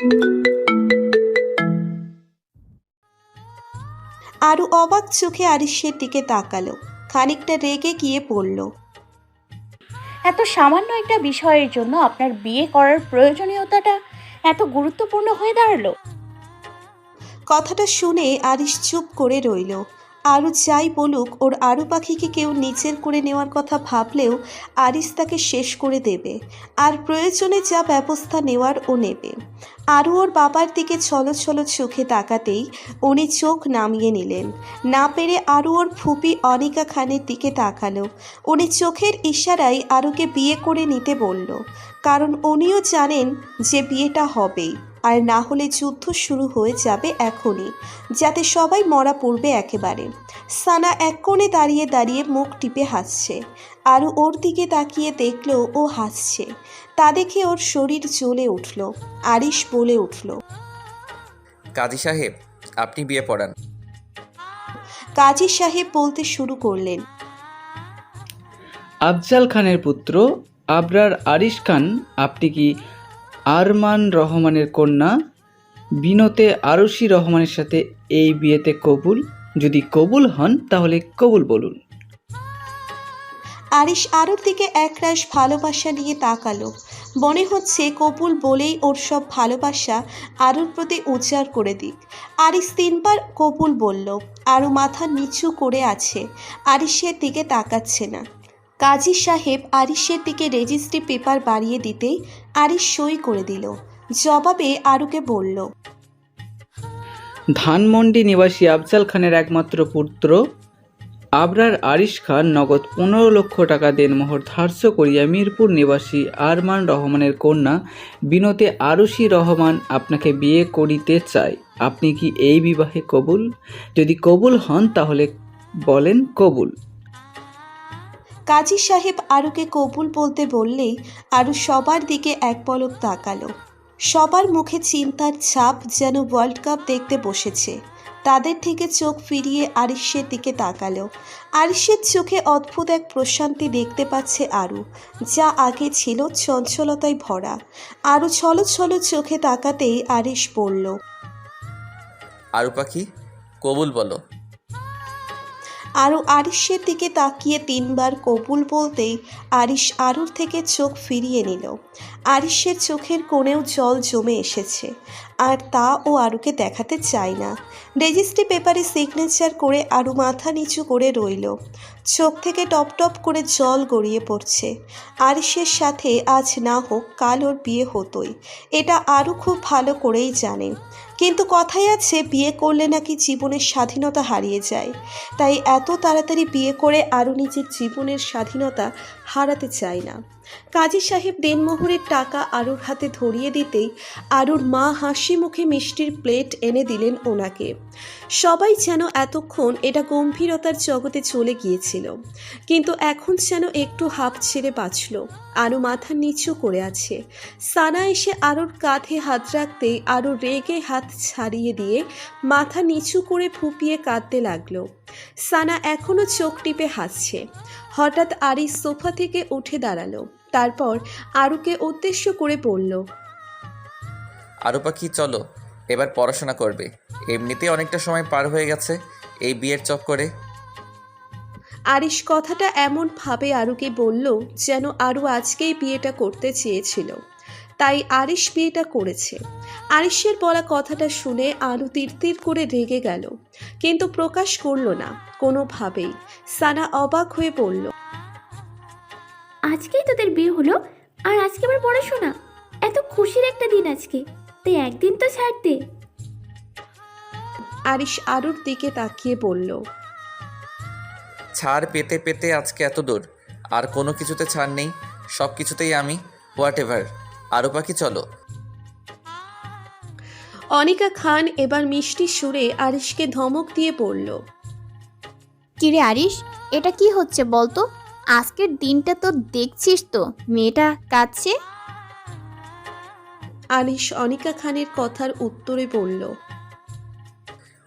আরু অবাক চোখে আরিশের দিকে তাকালো, খানিকটা রেগে গিয়ে পড়ল। এত সামান্য একটা বিষয়ের জন্য আপনার বিয়ে করার প্রয়োজনীয়তাটা এত গুরুত্বপূর্ণ হয়ে দাঁড়ালো? কথাটা শুনে আরিশ চুপ করে রইল। আরু যাই বলুক, ওর আরু পাখিকে কেউ নিজের করে নেওয়ার কথা ভাবলেও আরিশ তাকে শেষ করে দেবে, আর প্রয়োজনে যা ব্যবস্থা নেওয়ার ও নেবে। আরু ওর বাবার দিকে ছলো ছলো চোখে তাকাতেই উনি চোখ নামিয়ে নিলেন। না পেরে আরু ওর ফুপি অনিকা খানের দিকে তাকালো। উনি চোখের ইশারায় আরুকে বিয়ে করে নিতে বলল, কারণ উনিও জানেন যে বিয়েটা হবেই, আর না হলে যুদ্ধ শুরু হয়ে যাবে এখনই, যাতে সবাই মরা পড়বে একেবারে। সানা এক কোণে দাঁড়িয়ে দাঁড়িয়ে মুখ টিপে হাসছে। আরও ওর দিকে তাকিয়ে দেখলো ও হাসছে। তা দেখে ওর শরীর জ্বলে উঠল। আরিশ বলে উঠল, কাজী সাহেব, আপনি বিয়ে পড়ান। কাজী সাহেব বলতে শুরু করলেন, আফজাল খানের পুত্র আবরার আরিশ খান, আপনি কি আরমান রহমানের কন্যা বিনতে আরশি রহমানের সাথে এই বিয়েতে কবুল? যদি কবুল হন তাহলে কবুল বলুন। আরিশ আরুর দিকে একরাশ ভালোবাসা নিয়ে তাকালো। মনে হচ্ছে কবুল বলেই ওর সব ভালোবাসা আরুর প্রতি উজাড় করে দিক। আরিশ তিনবার কবুল বলল। আরু মাথা নিচু করে আছে, আরিশের দিকে তাকাচ্ছে না। কাজী সাহেব আরিশের দিকে রেজিস্ট্রি পেপার বাড়িয়ে দিতেই আরিশ সই করে দিল। জবাবে আরুকে বলল, ধানমন্ডি নিবাসী আফজাল খানের একমাত্র পুত্র আবরার আরিশ খান নগদ 15 লক্ষ টাকা দেনমোহর ধার্য করিয়া মিরপুর নিবাসী আরমান রহমানের কন্যা বিনতে আরশি রহমান আপনাকে বিয়ে করিতে চায়। আপনি কি এই বিবাহে কবুল? যদি কবুল হন তাহলে বলেন কবুল। কাজী সাহেব আরুকে কবুল বলতে বললেই আরু সবার দিকে এক পলক তাকালো। সবার মুখে চিন্তার ছাপ, যেন ওয়ার্ল্ড কাপ দেখতে বসেছে। তাদের থেকে চোখ ফিরিয়ে আরিশের দিকে তাকালো। আরিশের চোখে অদ্ভুত এক প্রশান্তি দেখতে পাচ্ছে আরু, যা আগে ছিল চঞ্চলতায় ভরা। আরু ছলো ছলো চোখে তাকাতেই আরিশ বলল, আরু পাখি, কবুল বলো। আরু আরিশের দিকে তাকিয়ে তিনবার কবুল বলতেই আরিশ আরুর থেকে চোখ ফিরিয়ে নিল। আরিশের চোখের কোণেও জল জমে এসেছে, আর তা ও আরুকে দেখাতে চায় না। রেজিস্ট্রি পেপারে সিগনেচার করে আরু মাথা নিচু করে রইল। চোখ থেকে টপ টপ করে জল গড়িয়ে পড়ছে। আরিশের সাথে আজ না হোক কাল ওর বিয়ে হতোই, এটা আরু খুব ভালো করেই জানে। কিন্তু কথাই আছে, বিয়ে করলে নাকি জীবনের স্বাধীনতা হারিয়ে যায়। তাই এত তাড়াতাড়ি বিয়ে করে আরও নিজের জীবনের স্বাধীনতা হারাতে চায় না। কাজী সাহেব দেনমোহরের টাকা আরুর হাতে ধরিয়ে দিতেই আরুর মা হাসি মুখে মিষ্টির প্লেট এনে দিলেন ওনাকে। সবাই যেন এতক্ষণ এটা গম্ভীরতার জগতে চলে গিয়েছিল, কিন্তু এখন যেন একটু হাঁপ ছেড়ে বাঁচল। আরু মাথা নিচু করে আছে। সানা এসে আরুর কাঁধে হাত রাখতেই আরু রেগে হাত ছাড়িয়ে দিয়ে মাথা নিচু করে ফুপিয়ে কাঁদতে লাগলো। সানা এখনো চোখ টিপে হাসছে। হঠাৎ আরিশ সোফা থেকে উঠে দাঁড়ালো, তারপর আরুকে উদ্দেশ্য করে বলল, আরু পাখি, চলো এবার পড়াশোনা করবে। এমনিতেই অনেকটা সময় পার হয়ে গেছে এই বিয়ের চক্করে। আরিশ কথাটা এমন ভাবে আরুকে বলল যেন আরু আজকেই বিয়েটা করতে চেয়েছিল, তাই আরিশ বিয়েটা করেছে। আরিশের বলা কথাটা শুনে আরু তিরতির করে রেগে গেল, কিন্তু প্রকাশ করল না কোনোভাবেই। সানা অবাক হয়ে বলল, আজকেই তোদের বিয়ে হলো, আর আজকে আবার পড়াশোনা? এত খুশির একটা দিন আজকে, তাই একদিন তো ছাড় দে। আরিশ আরুর দিকে তাকিয়ে বলল, ছাড় পেতে পেতে আজকে এত দূর, আর কোনো কিছুতে ছাড় নেই, সব কিছুতেই আমি হোয়াট এভার। আরু পাখি, চলো। অনিকা খান এবার মিষ্টি সুরে আরিশকে ধমক দিয়ে বলল, কিরে আরিশ, এটা কি হচ্ছে বলতো? আজকের দিনটা তো দেখছিস তো মেয়েটা কাঁদছে। আরিশ অনিকা খানের কথার উত্তরে বলল,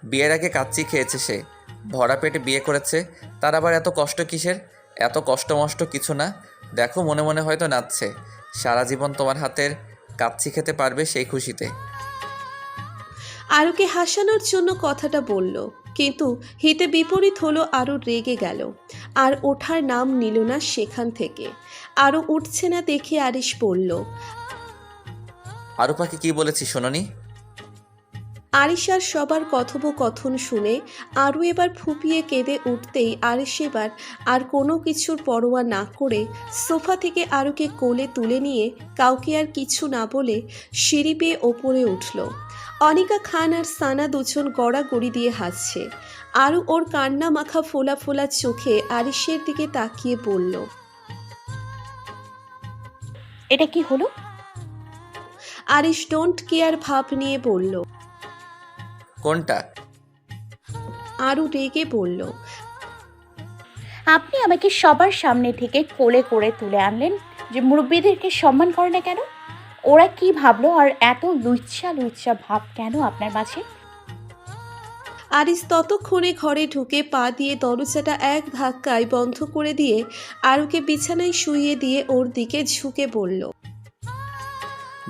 বিয়ের আগে কাচ্চি খেয়েছে সে, ভরা পেটে বিয়ে করেছে, তার আবার এত কষ্ট কিসের? এত কষ্ট মষ্ট কিছু না, দেখো মনে মনে হয়তো নাচছে। সারা জীবন তোমার হাতের কাচ্চি খেতে পারবে সেই খুশিতে। আরুকে হাসানোর জন্য কথাটা বলল, কিন্তু হিতে বিপরীত হলো। আরও রেগে গেল আর ওঠার নাম নিল না সেখান থেকে। আরও উঠছে না দেখে আরিশ বলল। আরু পাখি কি বলেছি শোনোনি? আরিশ আর সবার কথোপকথন শুনে আরও এবার ফুপিয়ে কেঁদে উঠতেই আরিশ এবার আর কোনো কিছুর পরোয়া না করে সোফা থেকে আরুকে কোলে তুলে নিয়ে কাউকে আর কিছু না বলে সিঁড়ি বেয়ে ওপরে উঠল। অনিকা খান আর সানা দুজন গড়াগড়ি দিয়ে হাসছে। আরও ওর কান্না মাখা ফোলা ফোলা চোখে আরিশের দিকে তাকিয়ে বলল। এটা কি হলো? আরিশ ডোন্ট কেয়ার ভাব নিয়ে বলল। কোনটা? আরও রেগে বলল। আপনি আমাকে সবার সামনে থেকে কোলে করে তুলে আনলেন যে মুরব্বীদেরকে সম্মান করে না কেন? ওরা কি ভাবলো আর এত লুচ্চা লুচ্চা ভাব কেন আপনার মাঝে? আরিশ ততক্ষণে ঘরে ঢুকে পা দিয়ে দরজাটা এক ধাক্কায় বন্ধ করে দিয়ে আরুকে বিছানায় শুইয়ে দিয়ে ওর দিকে ঝুঁকে বলল।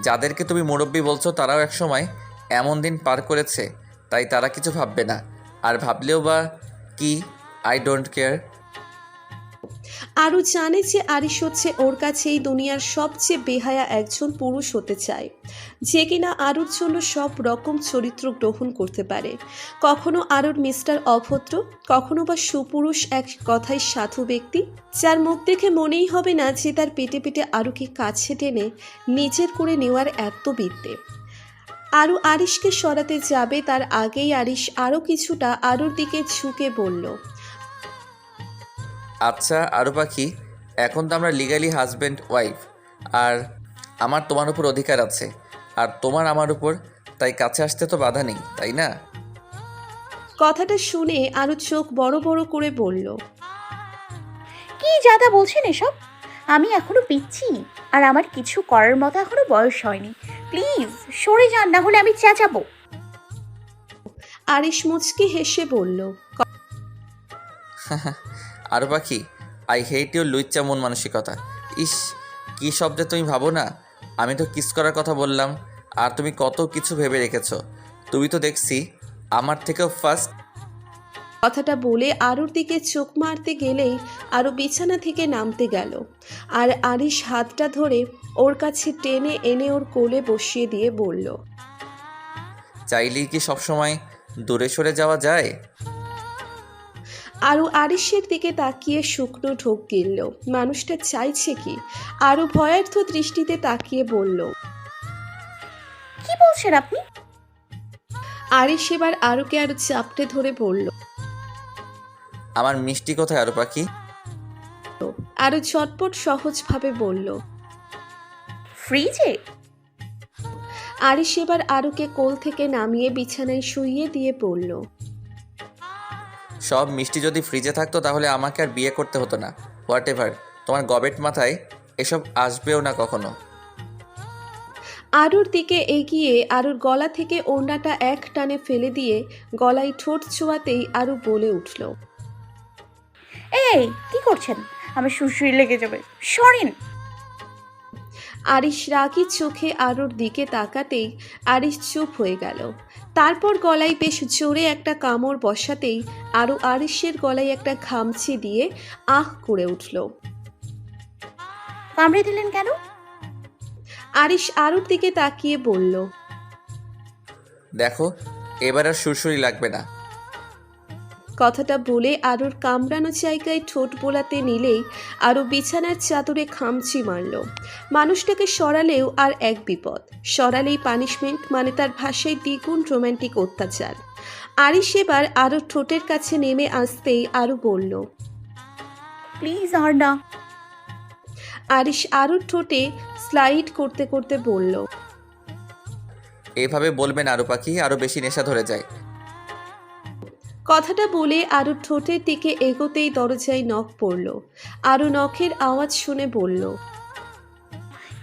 যাদেরকে তুমি মুরব্বি বলছো তারাও একসময় এমন দিন পার করেছে, তাই তারা কিছু ভাববে না। আর ভাবলেও বা কি, আই ডোন্ট কেয়ার। আরও জানে যে আরিশ হচ্ছে ওর কাছে এই দুনিয়ার সবচেয়ে বেহায়া একজন পুরুষ হতে চায়, যে কিনা আরুর জন্য সব রকম চরিত্র গ্রহণ করতে পারে। কখনো আরুর মিস্টার অভদ্র, কখনো বা সুপুরুষ, এক কথায় সাধু ব্যক্তি, যার মুখ দেখে মনেই হবে না যে তার পেটে পেটে আরুকে কাছে টেনে নিজের করে নেওয়ার এত বিদ্যে। আরু আরিশকে সরাতে যাবে তার আগেই আরিশ আরও কিছুটা আরুর দিকে ঝুঁকে বলল। আচ্ছা আরু পাখি, এখন তো আমরা লিগালি হাজব্যান্ড ওয়াইফ, আর আমার তোমার উপর অধিকার আছে আর তোমার আমার উপর, তাই কাছে আসতে তো বাধা নেই, তাই না? কথাটা শুনে আরও চোখ বড় বড় করে বলল। কি যাতা বলছেন এসব? আমি এখনো পিচ্ছি আর আমার কিছু করার মতো এখনো বয়স হয়নি। প্লিজ সরে যান, না হলে আমি চেঁচাবো। আরিশ মুচকি হেসে বলল। আরু পাখি, আই হেট ইউর লুচ্চা মন মানসিকতা। ইস, কী শব্দে তুমি ভাবো না? আমি তো কিস করার কথা বললাম আর তুমি কত কিছু ভেবে রেখেছো। তুমি তো দেখছি আমার থেকেও ফার্স্ট। কথাটা বলে আরুর দিকে চোখ মারতে গেলেই আরও বিছানা থেকে নামতে গেল আর আরিশ হাতটা ধরে ওর কাছে টেনে এনে ওর কোলে বসিয়ে দিয়ে বলল। চাইলেই কি সবসময় দূরে সরে যাওয়া যায়? আরও আরিশের দিকে তাকিয়ে শুকনো ঢোক গিলল। মানুষটা চাইছে কি? আরও ভয়ার্থ দৃষ্টিতে তাকিয়ে বলল। কি বলছেন আপনি? আরিশ এবার আরুকে আরো চাপটে ধরে বলল। আমার মিষ্টি কোথায় আরু পাখি? আরো ঝটপট সহজভাবে বলল। ফ্রিজে। আরিশ এবার আরুকে কোল থেকে নামিয়ে বিছানায় শুইয়ে দিয়ে বলল। সব মিষ্টি যদি ফ্রিজে থাকতো তাহলে আমাকে আর বিয়ে করতে হতো না। হোয়াট এভার, তোমার গবেট মাথায় এসব আসবেও না কখনো। আরুর দিকে এগিয়ে আরুর গলা থেকে ওড়নাটা এক টানে ফেলে দিয়ে গলায় ঠোঁট ছোঁয়াতেই আরু বলে উঠল। এই কি করছেন? আমার সুরসুরি লেগে যাবে, সরেন। আরিশ রাগী চোখে আরুর দিকে তাকাতেই আরিশ চুপ হয়ে গেল। তারপর গলায় বেশ জোরে একটা কামড় বসাতেই আরু আরিশের গলায় একটা খামচি দিয়ে আহ করে উঠল। কামড়ে দিলেন কেন? আরিশ আরুর দিকে তাকিয়ে বলল। দেখো, এবার আর সুরসুরি লাগবে না। কথাটা বলে আরুর কামড়ানো জায়গায় ঠোঁট বোলাতে নিলেই আরু বিছানার চাদরে খামচি মারল। মানুষটাকে সরালেও আর এক বিপদ, সরালেই পানিশমেন্ট, মানে তার ভাষায় দ্বিগুণ রোম্যান্টিক অত্যাচার। আরিশ এবার আরুর ঠোঁটের কাছে নেমে আসতেই আরু বলল। প্লিজ আর না। আরিশ আরুর ঠোঁটে স্লাইড করতে করতে বলল। এভাবে বলবেন আরু পাখি, আরও বেশি নেশা ধরে যায়। কথাটা বলে আরু ঠোঁটের দিকে এগোতেই দরজায় নখ পড়ল। আরু নখের আওয়াজ শুনে বলল।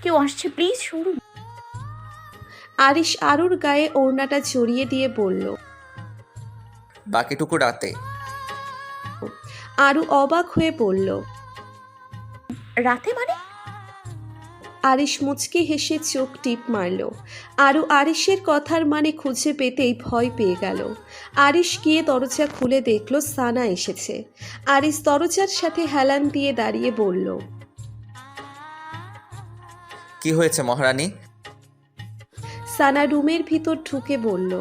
কেউ আসছে, প্লিজ সরুন। আরিশ আরুর গায়ে ওড়নাটা জড়িয়ে দিয়ে বলল। বাকিটুকু রাতে। আরু অবাক হয়ে বলল। রাতে মানে? আরিশ মুচকি হেসে চোখ টিপ মারল। আরও আরিশের কথার মানে খুঁজে পেতেই ভয় পেয়ে গেল। আরিশ গিয়ে দরজা খুলে দেখল সানা এসেছে। আরিশ দরজার সাথে হেলান দিয়ে দাঁড়িয়ে বলল, কি হয়েছে মহারানী? সানা রুমের ভিতর ঢুকে বলল,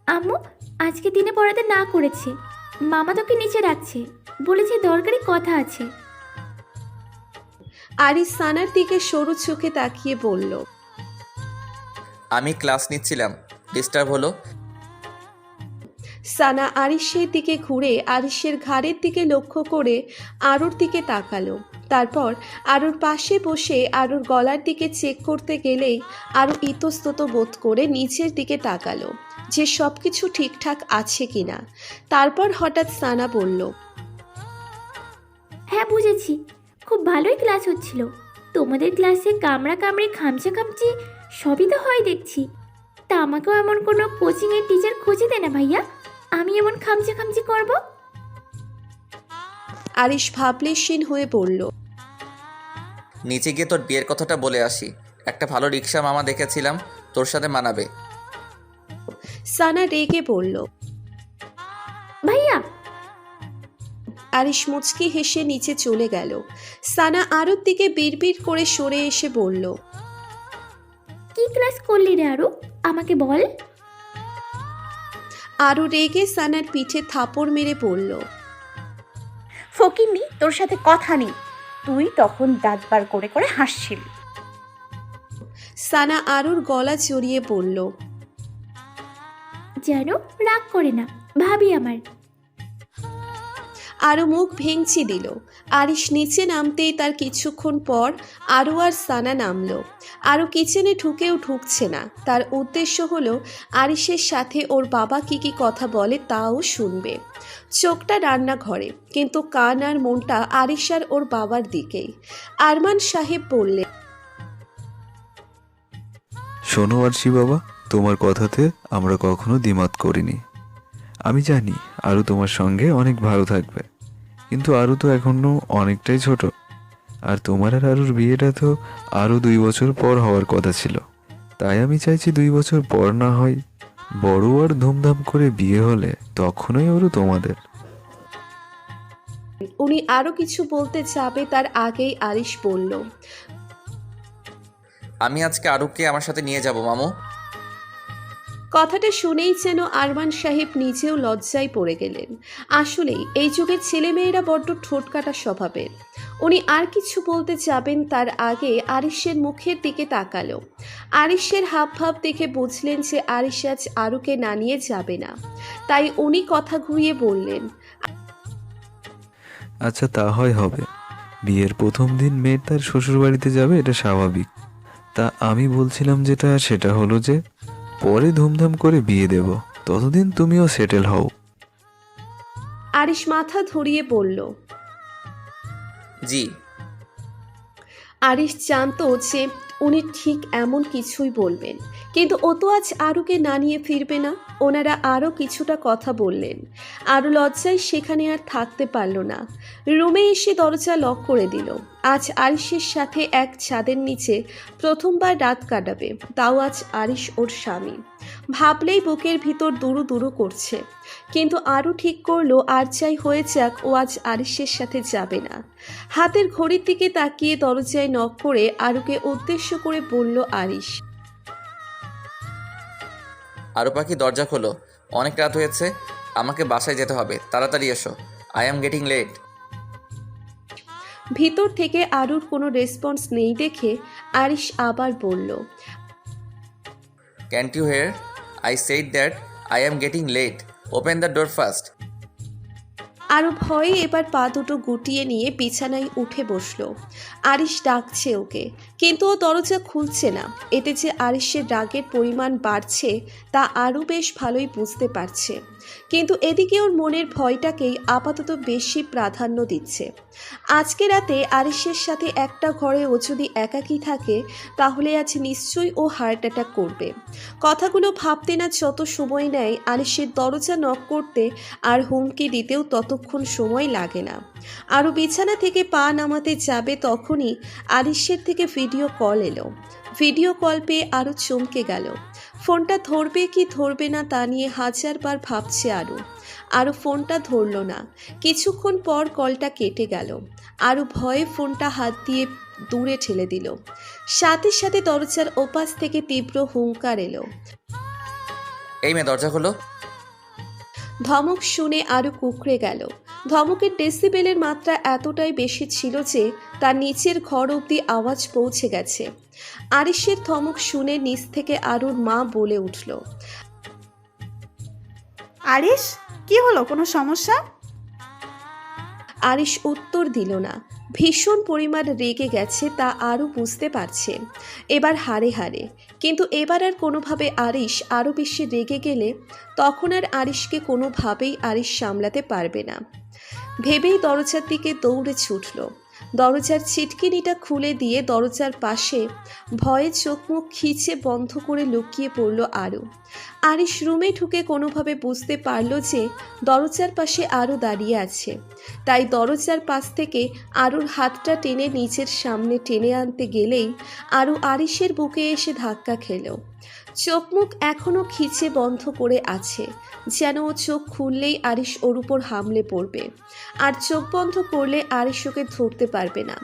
আম্মু আজকে দিনে পড়াতে না করেছে, মামা তোকে নিচে রাখছে, বলেছে দরকারি কথা আছে। আরিশ সানার দিকে সরু চোখে তাকিয়ে বলল, আমি ক্লাস নিচ্ছিলাম, ডিস্টার্ব হলো। সানা আরিশের দিকে ঘুরে আরিশের ঘাড়ের দিকে লক্ষ্য করে আরুর দিকে তাকালো। তারপর আরুর পাশে বসে আরুর গলার দিকে চেক করতে গেলেই আরু ইতস্তত বোধ করে নিচের দিকে তাকালো যে সব কিছু ঠিকঠাক আছে কিনা। তারপর হঠাৎ সানা বলল, হ্যাঁ বুঝেছি, খুব ভালোই ক্লাস হচ্ছিল। তোমাদের ক্লাসে কামড়া কামড়ি খামচা খামচি সবই তো হয় দেখছি। তা আমাকেও এমন কোনো কোচিংয়ের টিচার খুঁজে দে না ভাইয়া, আমি এমন খামচা খামচি করব। আরিশ ভাবলেশীন হয়ে বলল, নিচে গিয়ে তোর বিয়ের কথাটা বলে আসি। একটা ভালো রিক্সা মামা দেখেছিলাম, তোর সাথে মানাবে। সানা রেগে বলল। ভাইয়া আরিশ মুচকি হেসে নিচে চলে গেল। সানা আরুর দিকে বিড়বিড় করে সরে এসে বলল, কি ক্লাস করলি রে আরু, আমাকে বল। আরু রেগে সানার পিঠে থাপড় মেরে বলল, ফকিন্নি, তোর সাথে কথা নেই। তুই তখন দাঁত বার করে করে হাসছিলি। সানা আরুর গলা জড়িয়ে বলল, যেন রাগ করে না, ভাবি আমার। আরু মুখ ভেঙচি দিল। আরিশ নিচে নামতেই তার কিছুক্ষণ পর আরু আর সানা নামলো। আরু কিচেনে ঢুকেও ঢুকছে না। তার উদ্দেশ্য হলো আরিশের সাথে ওর বাবা কি কথা বলে তাও শুনবে। চোখটা রান্নাঘরে, কিন্তু কান আর মনটা আরিশ আর ওর বাবার দিকেই। আরমান সাহেব বললেন, শোনো আরশি বাবা, তোমার কথাতে আমরা কখনো দ্বিমত করিনি। আমি জানি আরু তোমার সঙ্গে অনেক ভালো থাকবে, কিন্তু আরু তো এখনো অনেকটাই ছোট। আর তোমার আর আরুর বিয়েটা তো আরও 2 বছর পর হওয়ার কথা ছিল। তাই আমি চাইছি 2 বছর পর না হয় বড় আর ধুমধাম করে বিয়ে হলে তখনই আরু তোমাদের। উনি আরো কিছু বলতে যাবে তার আগেই আরিশ বলল, আমি আজকে আরুকে আমার সাথে নিয়ে যাব মামু। কথাটা শুনেই যেন আরমান সাহেব নিজেও লজ্জায় পড়ে গেলেন। আসলেই এই যুগের ছেলেমেয়েরা বড্ড ঠোঁটকাটা স্বভাবের। উনি আর কিছু বলতে যাবেন তার আগে আরিশের মুখের দিকে তাকালো। আরিশের হাবভাব দেখে বুঝলেন যে আরিশ আজ আরুকে না নিয়ে যাবে না। তাই উনি কথা ঘুরিয়ে বললেন, আচ্ছা তা হয় হবে। বিয়ের প্রথম দিন মেয়ে তার শ্বশুরবাড়িতে যাবে, এটা স্বাভাবিক। তা আমি বলছিলাম যেটা, সেটা হলো যে পরে ধুমধাম করে বিয়ে দেব, ততদিন তুমিও সেটেল হও। আরিশ মাথা ধরিয়ে বলল। জি। আরিশ জানতো যে উনি ঠিক এমন কিছুই বলবেন, কিন্তু ও তো আজ আরুকে না নিয়ে ফিরবে না। ওনারা আরও কিছুটা কথা বললেন। আরও লজ্জায় সেখানে আর থাকতে পারল না। রুমে এসে দরজা লক করে দিল। আজ আরিশের সাথে এক ছাদের নিচে প্রথমবার রাত কাটাবে, তাও আজ আরিশ ওর স্বামী। ভাবলেই বুকের ভিতর দুরু দুরু করছে। কিন্তু আরও ঠিক করলো আর যাই হয়ে যাক, ও আজ আরিশের সাথে যাবে না। হাতের ঘড়ির দিকে তাকিয়ে দরজায় নক করে আরুকে উদ্দেশ্য করে বলল আরিশ, আরু পাখি দরজা খোলো, অনেক রাত হয়েছে, আমাকে বাসায় যেতে হবে, তাড়াতাড়ি এসো, আই অ্যাম গেটিং লেট। ভিতর থেকে আরুর কোনো রেসপন্স নেই দেখে আরিশ আবার বলল, can't you hear? I said that I am getting late, open the door first. আরও ভয়ে এবার পা দুটো গুটিয়ে নিয়ে বিছানায় উঠে বসলো। আরিশ ডাকছে ওকে, কিন্তু ও দরজা খুলছে না। এতে যে আরিশের রাগের পরিমাণ বাড়ছে তা আরও বেশ ভালোই বুঝতে পারছে। কিন্তু এদিকে ওর মনের ভয়টাকেই আপাতত বেশি প্রাধান্য দিচ্ছে। আজকে রাতে আরিশের সাথে একটা ঘরে ও যদি একাকী থাকে তাহলে আজ নিশ্চয়ই ও হার্ট অ্যাটাক করবে। কথাগুলো ভাবতে না যত সময় নেয় আরিশের দরজা নক করতে আর হুমকি দিতেও ততক্ষণ সময় লাগে না। আরও বিছানা থেকে পা নামাতে যাবে তখনই আরিশের থেকে ভিডিও কল এলো। ভিডিও কল পেয়ে আরও চমকে গেল। ফোনটা ধরবে কি ধরবে না তা নিয়ে হাজারবার ভাবছে আরও ফোনটা ধরল না। কিছুক্ষণ পর কলটা কেটে গেল। আরও ভয়ে ফোনটা হাত দিয়ে দূরে ঠেলে দিল। সাথে সাথে দরজার ওপাশ থেকে তীব্র হুঙ্কার এলো। এই মেয়ে দরজা খোলো। ধমক শুনে আরও কুঁকড়ে গেল। ধমকের ডেসিবেলের মাত্রা এতটাই বেশি ছিল যে তার নিচের ঘর অবধি আওয়াজ পৌঁছে গেছে। আরিশের ধমক শুনে নিচ থেকে আরুর মা বলে উঠল, আরিশ, কি হলো, কোনো সমস্যা? আরিশ উত্তর দিল না। ভীষণ পরিমাণ রেগে গেছে তা আরও বুঝতে পারছে এবার হারে হারে। কিন্তু এবার আর কোনোভাবে আরিশ আরও বেশি রেগে গেলে তখন আর আরিশকে কোনোভাবেই আরিশ সামলাতে পারবে না ভেবেই দরজার দিকে দৌড়ে ছুটল। দরজার ছিটকিনিটা খুলে দিয়ে দরজার পাশে ভয়ে চোখ মুখ খিচে বন্ধ করে লুকিয়ে পড়ল আরও। আরিশ রুমে ঢুকে কোনোভাবে বুঝতে পারল যে দরজার পাশে আরও দাঁড়িয়ে আছে। তাই দরজার পাশ থেকে আরুর হাতটা টেনে নিজের সামনে টেনে আনতে গেলেই আরও আরিশের বুকে এসে ধাক্কা খেল। চোখ মুখ এখনও খিচে বন্ধ করে আছে, যেন ও চোখ খুললেই আরিশ ওর উপর হামলে পড়বে, আর চোখ বন্ধ করলে আরিশ ওকে ধরতে পারবে না।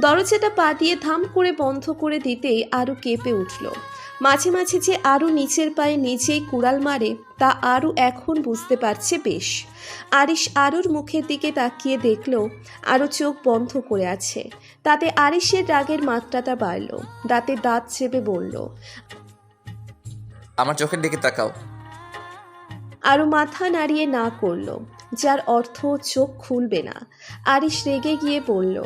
দরজাটা পা দিয়ে ধাম করে বন্ধ করে দিতেই আরও কেঁপে উঠল। মাঝে মাঝে যে আরও নিচের পায়ে নিজেই কুড়াল মারে তা আরও এখন বুঝতে পারছে বেশ। আরিশ আরুর মুখের দিকে তাকিয়ে দেখল আরও চোখ বন্ধ করে আছে। তাতে আরিশের রাগের মাত্রাটা বাড়ল। দাঁতে দাঁত চেপে বলল, আমার চোখের দিকে তাকাও। আরও মাথা নাড়িয়ে না করল, যার অর্থ চোখ খুলবে না। আরিশ রেগে গিয়ে বলল,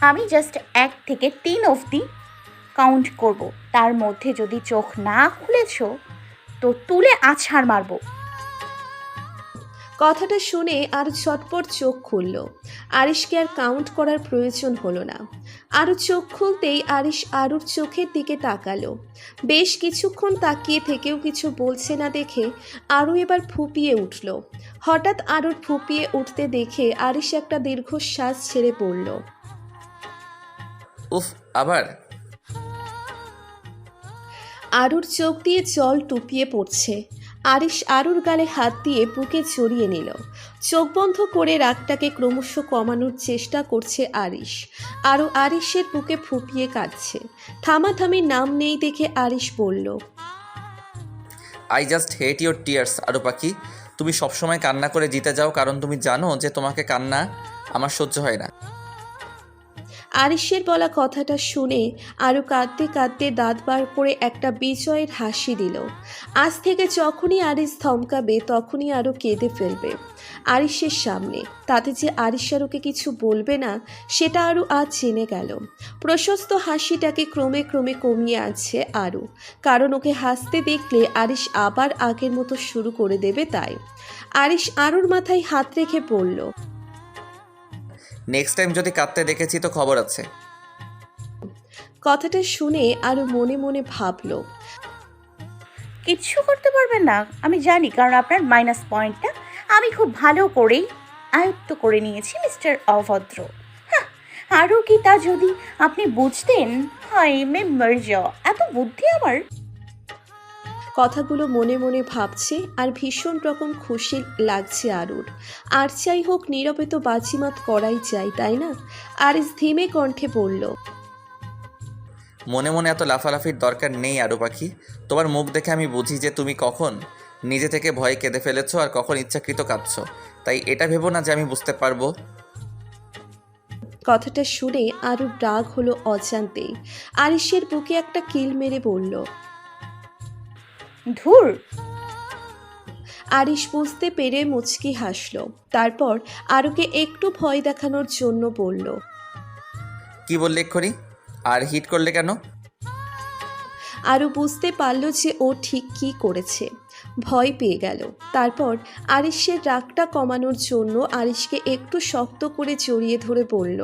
আমি জাস্ট 1 থেকে 3 অবধি কাউন্ট করব, তার মধ্যে যদি চোখ না খুলেছ তো তুলে আছাড় মারবো। কথাটা শুনে আর ঝটপট চোখ খুলল। আরিশকে আর কাউন্ট করার প্রয়োজন হলো না। আরও চোখ খুলতেই আরিশ আরুর চোখের দিকে তাকালো। বেশ কিছুক্ষণ তাকিয়ে থেকেও কিছু বলছে না দেখে আরও এবার ফুপিয়ে উঠল। হঠাৎ আরুর ফুপিয়ে উঠতে দেখে আরিশ একটা দীর্ঘশ্বাস ছেড়ে পড়ল। উফ, আবার? আরুর চোখ দিয়ে জল টুপিয়ে পড়ছে। আরিশ আরুর গালে হাত দিয়ে বুকে জড়িয়ে নিল। চোখ বন্ধ করে রাগটাকে ক্রমশ কমানোর চেষ্টা করছে আরিশ। আরও আরিশের বুকে ফুপিয়ে কাঁদছে। থামাথামি নাম নেই দেখে আরিশ বলল, I just hate your tears Aru পাখি। তুমি সবসময় কান্না করে জিতে যাও, কারণ তুমি জানো যে তোমাকে কান্না আমার সহ্য হয় না। আরিশের বলা কথাটা শুনে আরও কাঁদতে কাঁদতে দাঁত বার করে একটা বিজয়ের হাসি দিল। আজ থেকে যখনই আরিশ থমকাবে তখনই আরও কেঁদে ফেলবে আরিশের সামনে। তাতে যে আরিশ আরুকে কিছু বলবে না সেটা আরও আজ জেনে গেল। প্রশস্ত হাসিটাকে ক্রমে ক্রমে কমিয়ে আনছে আরু, কারণ ওকে হাসতে দেখলে আরিশ আবার আগের মতো শুরু করে দেবে তাই। আরিশ আরুর মাথায় হাত রেখে বলল, নেক্সট টাইম যদি কাঁদতে দেখেছি তো খবর আছে। কথাটা শুনে আরও মনে মনে ভাবল, কিচ্ছু করতে পারবেন না আমি জানি, কারণ আপনার মাইনাস পয়েন্টটা আমি খুব ভালো করেই আয়ত্ত করে নিয়েছি মিস্টার অভদ্র। হ্যাঁ, আরও কি তা যদি আপনি বুঝতেন। হায় মে মর যাও, এত বুদ্ধি আমার। কথাগুলো মনে মনে ভাবছে আর ভীষণ রকম খুশি লাগছে আরুর। আর চাই হোক নীরবে তো বাজিমাত করাই চাই, তাই না? আরিশ ধীমে কণ্ঠে বলল, মনে মনে এত লাফালাফির দরকার নেই আরু পাখি। তোমার মুখ দেখে আমি বুঝি যে তুমি কখন নিজে থেকে ভয়ে কেঁদে ফেলেছো আর কখন ইচ্ছাকৃত কাঁদছো। তাই এটা ভেবো না যে আমি বুঝতে পারবো। কথাটা শুনে আরুর রাগ হলো অজান্তেই। আরিশের বুকে একটা কিল মেরে বলল, ধুর। আরিশ বুঝতে পেরে মুচকি হাসল। তারপর আরুকে একটু ভয় দেখানোর জন্য বলল, কি বললে এক্ষুনি? আর হিট করলে কেন? আরু বুঝতে পারল যে ও ঠিক কী করেছে। ভয় পেয়ে গেল। তারপর আরিশের রাগটা কমানোর জন্য আরিশকে একটু শক্ত করে জড়িয়ে ধরে বলল,